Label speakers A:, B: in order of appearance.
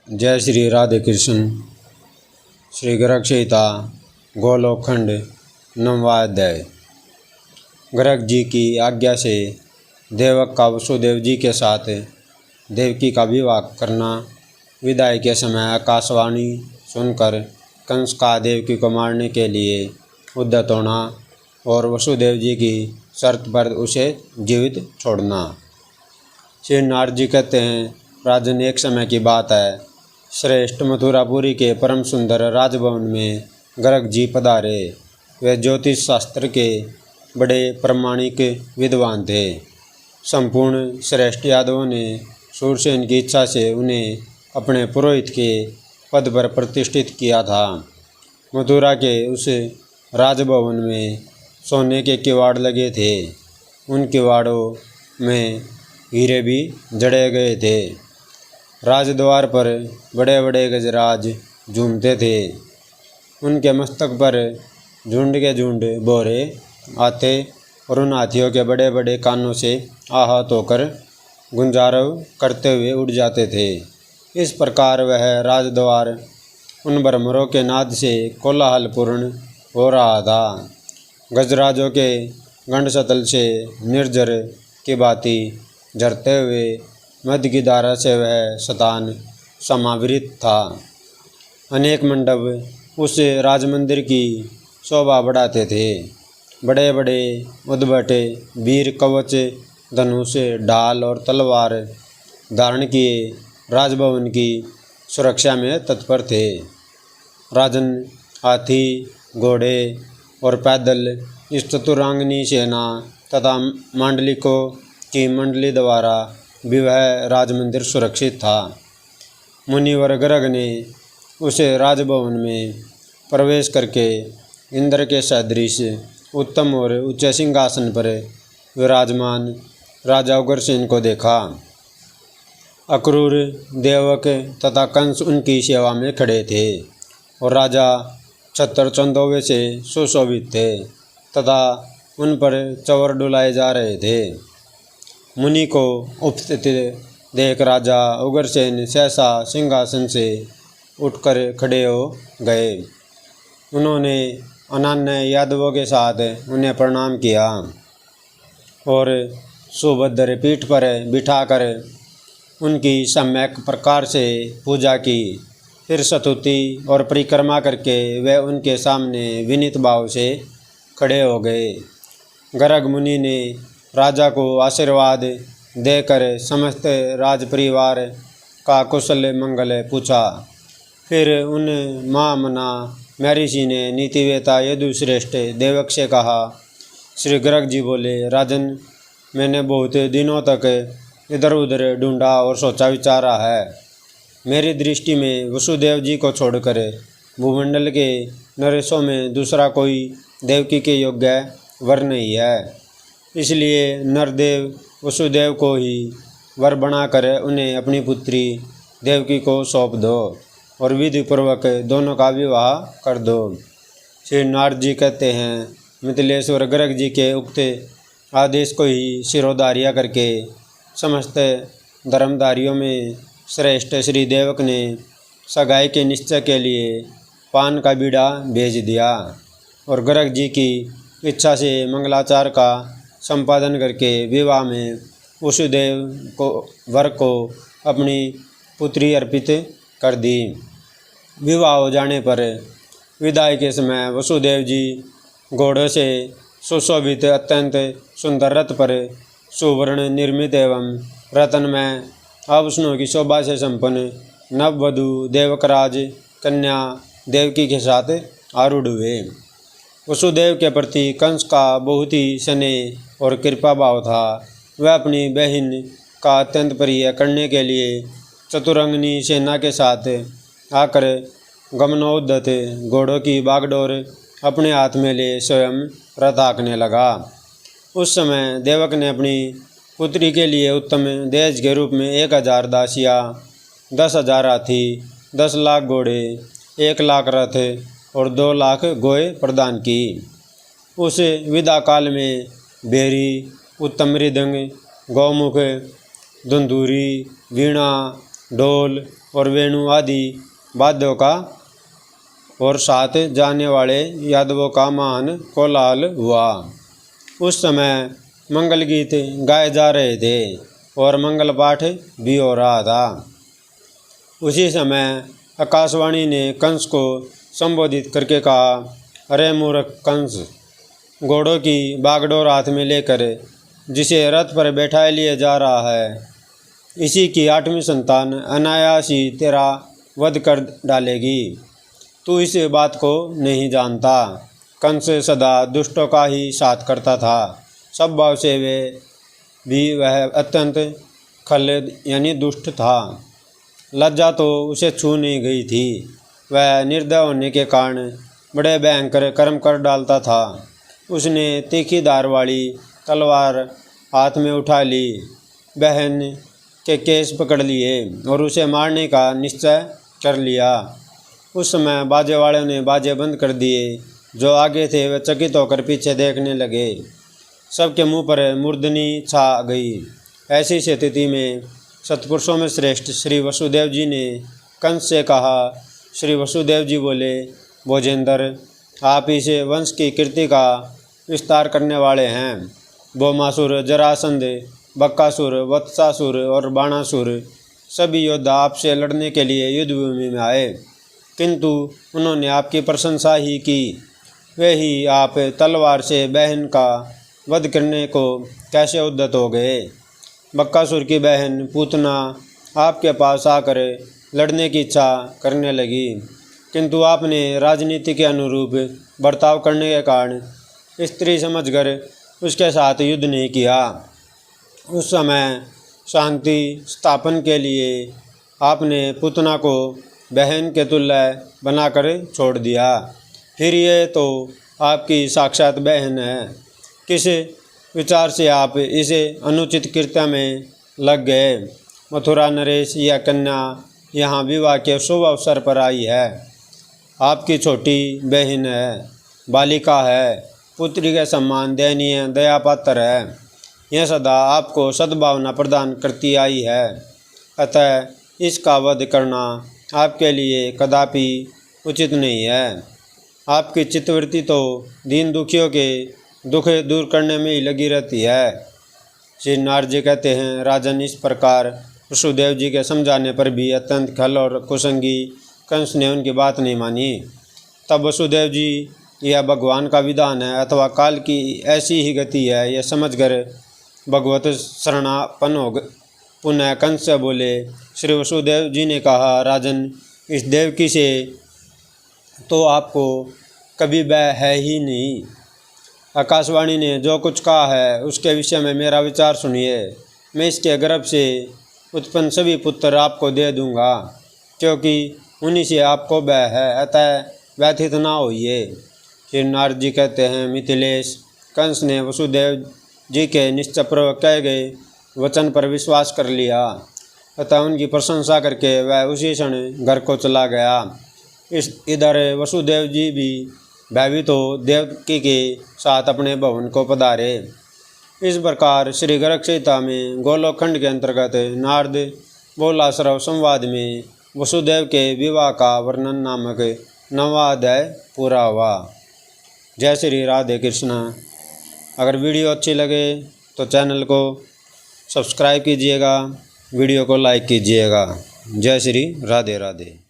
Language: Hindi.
A: जय श्री राधे कृष्ण। श्री गर्ग संहिता गोलोकखंड 9वां अध्याय। गर्ग जी की आज्ञा से देवक का वसुदेव जी के साथ देवकी का विवाह करना। विदाई के समय आकाशवाणी सुनकर कंस का देवकी को मारने के लिए उद्यत होना और वसुदेव जी की शर्त पर उसे जीवित छोड़ना। श्री नारद जी कहते हैं, राजन, एक समय की बात है, श्रेष्ठ मथुरापुरी के परम सुंदर राजभवन में गर्ग जी पधारे। वे ज्योतिष शास्त्र के बड़े प्रामाणिक विद्वान थे। संपूर्ण श्रेष्ठ यादवों ने सूरसेन की इच्छा से उन्हें अपने पुरोहित के पद पर प्रतिष्ठित किया था। मथुरा के उस राजभवन में सोने के किवाड़ लगे थे। उन किवाड़ों में हीरे भी जड़े गए थे। राजद्वार पर बड़े बड़े गजराज झूमते थे। उनके मस्तक पर झुंड के झुंड बोरे आते और उन हाथियों के बड़े बड़े कानों से आहत होकर गुंजारव करते हुए उड़ जाते थे। इस प्रकार वह राजद्वार उन भ्रमरों के नाद से कोलाहलपूर्ण हो रहा था। गजराजों के गंडसतल से निर्जर की भांति झरते हुए मध्य की धारा से वह शतान समावृत था। अनेक मंडप उस राजमंदिर की शोभा बढ़ाते थे। बड़े बड़े उद्भट वीर कवच, धनुष, ढाल और तलवार धारण किए राजभवन की सुरक्षा में तत्पर थे। राजन, हाथी, घोड़े और पैदल इस चतुरांगनी सेना तथा मांडलिकों की मंडली द्वारा भी वह राजमंदिर सुरक्षित था। मुनिवर गर्ग ने उस राजभवन में प्रवेश करके इंद्र के सदृश उत्तम और ऊंचे सिंहासन पर विराजमान राजा उग्रसेन को देखा। अक्रूर, देवक तथा कंस उनकी सेवा में खड़े थे और राजा छत्र चंदोवे से सुशोभित थे तथा उन पर चवर डुलाए जा रहे थे। मुनि को उपस्थित देख राजा उग्रसेन सहसा सिंहासन से उठकर खड़े हो गए। उन्होंने अनन्य यादवों के साथ उन्हें प्रणाम किया और सुभद्र पीठ पर बिठाकर उनकी सम्यक प्रकार से पूजा की। फिर स्तुति और परिक्रमा करके वे उनके सामने विनीत भाव से खड़े हो गए। गर्ग मुनि ने राजा को आशीर्वाद देकर समस्त राज परिवार का कुशल मंगल पूछा। फिर उन महामना महर्षि ने नीतिवेता यदुश्रेष्ठ देवक से कहा। श्री गर्ग जी बोले, राजन, मैंने बहुत दिनों तक इधर उधर ढूंढा और सोचा विचारा है। मेरी दृष्टि में वसुदेव जी को छोड़कर भूमंडल के नरेशों में दूसरा कोई देवकी के योग्य वर नहीं है। इसलिए नरदेव वसुदेव को ही वर बनाकर उन्हें अपनी पुत्री देवकी को सौंप दो और विधि पूर्वक दोनों का विवाह कर दो। श्री नारद जी कहते हैं, मिथिलेश्वर गर्ग जी के उक्त आदेश को ही शिरोधार्य करके समस्त धर्मधारियों में श्रेष्ठ श्री देवक ने सगाई के निश्चय के लिए पान का बीड़ा भेज दिया और गर्ग जी की इच्छा से मंगलाचार का संपादन करके विवाह में वसुदेव को वर को अपनी पुत्री अर्पित कर दी। विवाह हो जाने पर विदाई के समय वसुदेव जी घोड़ों से सुशोभित अत्यंत सुंदर रथ पर सुवर्ण निर्मित एवं रत्नमय आभूषणों की शोभा से संपन्न नववधू देवकराज कन्या देवकी के साथ आरूढ़ हुए। वसुदेव के प्रति कंस का बहुत ही स्नेह और कृपा भाव था। वह अपनी बहन का अत्यंत प्रिय करने के लिए चतुरंगनी सेना के साथ आकर गमनोद्धत घोड़ों की बागडोर अपने हाथ में ले स्वयं रथ हाँकने लगा। उस समय देवक ने अपनी पुत्री के लिए उत्तम दहेज के रूप में 1000 दासियाँ, 10,000 हाथी, 10 लाख घोड़े, 1 लाख रथ और 2 लाख गोए प्रदान की। उस विदा काल में बेरी, उत्तम मृदंग, गौमुख, धुंधुरी, वीणा, ढोल और वेणु आदि वाद्यों का और साथ जाने वाले यादवों का महान कोलाहल हुआ। उस समय मंगल गीत गाए जा रहे थे और मंगल पाठ भी हो रहा था। उसी समय आकाशवाणी ने कंस को संबोधित करके कहा, अरे मूर्ख कंस, घोड़ों की बागडोर हाथ में लेकर जिसे रथ पर बैठाए लिए जा रहा है, इसी की 8वीं संतान अनायास ही तेरा वध कर डालेगी। तू इस बात को नहीं जानता। कंस सदा दुष्टों का ही साथ करता था। स्वभाव से वे भी वह अत्यंत खल यानी दुष्ट था। लज्जा तो उसे छू नहीं गई थी। वह निर्दय होने के कारण बड़े भयंकर कर्म कर डालता था। उसने तीखी धार वाली तलवार हाथ में उठा ली, बहन के केस पकड़ लिए और उसे मारने का निश्चय कर लिया। उस समय बाजे वालों ने बाजे बंद कर दिए। जो आगे थे वे चकित होकर पीछे देखने लगे। सबके मुंह पर मूर्धनी छा गई। ऐसी स्थिति में सत्पुरुषों में श्रेष्ठ श्री वसुदेव जी ने कंस से कहा। श्री वसुदेव जी बोले, भोजेंद्र, आप इस वंश की कीर्ति का विस्तार करने वाले हैं। भौमासुर, जरासंध, बक्कासुर, वत्सासुर और बाणासुर सभी योद्धा आपसे लड़ने के लिए युद्धभूमि में आए, किंतु उन्होंने आपकी प्रशंसा ही की। वे ही आप तलवार से बहन का वध करने को कैसे उद्यत हो गए। बक्कासुर की बहन पूतना आपके पास आकर लड़ने की इच्छा करने लगी, किंतु आपने राजनीति के अनुरूप बर्ताव करने के कारण स्त्री समझकर उसके साथ युद्ध नहीं किया। उस समय शांति स्थापन के लिए आपने पूतना को बहन के तुल्य बनाकर छोड़ दिया। फिर ये तो आपकी साक्षात बहन है। किस विचार से आप इसे अनुचित कृत्य में लग गए। मथुरा नरेश यह कन्या यहाँ विवाह के शुभ अवसर पर आई है। आपकी छोटी बहन है, बालिका है, पुत्री के सम्मान दयनीय दया पात्र है। यह सदा आपको सद्भावना प्रदान करती आई है। अतः इसका वध करना आपके लिए कदापि उचित नहीं है। आपकी चित्तवृत्ति तो दीन दुखियों के दुख दूर करने में ही लगी रहती है। श्री नारद जी कहते हैं, राजन, इस प्रकार वसुदेव जी के समझाने पर भी अत्यंत खल और कुसंगी कंस ने उनकी बात नहीं मानी। तब वसुदेव जी, यह भगवान का विधान है अथवा काल की ऐसी ही गति है, यह समझकर भगवत शरणापन्न हो पुनः कंस से बोले। श्री वसुदेव जी ने कहा, राजन, इस देवकी से तो आपको कभी भय है ही नहीं। आकाशवाणी ने जो कुछ कहा है उसके विषय में मेरा विचार सुनिए। मैं इसके गर्भ से उत्पन्न सभी पुत्र आपको दे दूंगा, क्योंकि उन्हीं से आपको भय है। अतः व्यथित ना होइए। श्री नारद जी कहते हैं, मिथिलेश, कंस ने वसुदेव जी के निश्चयपूर्वक कहे गए वचन पर विश्वास कर लिया। अतः उनकी प्रशंसा करके वह उसी क्षण घर को चला गया। इधर वसुदेव जी भी भयभीत हो देवकी के साथ अपने भवन को पधारे। इस प्रकार श्री गर्ग संहिता में गोलोकखंड के अंतर्गत नारद बोलाश्रव संवाद में वसुदेव के विवाह का वर्णन नामक 9वां अध्याय पूरा हुआ। जय श्री राधे कृष्ण। अगर वीडियो अच्छी लगे तो चैनल को सब्सक्राइब कीजिएगा, वीडियो को लाइक कीजिएगा। जय श्री राधे राधे।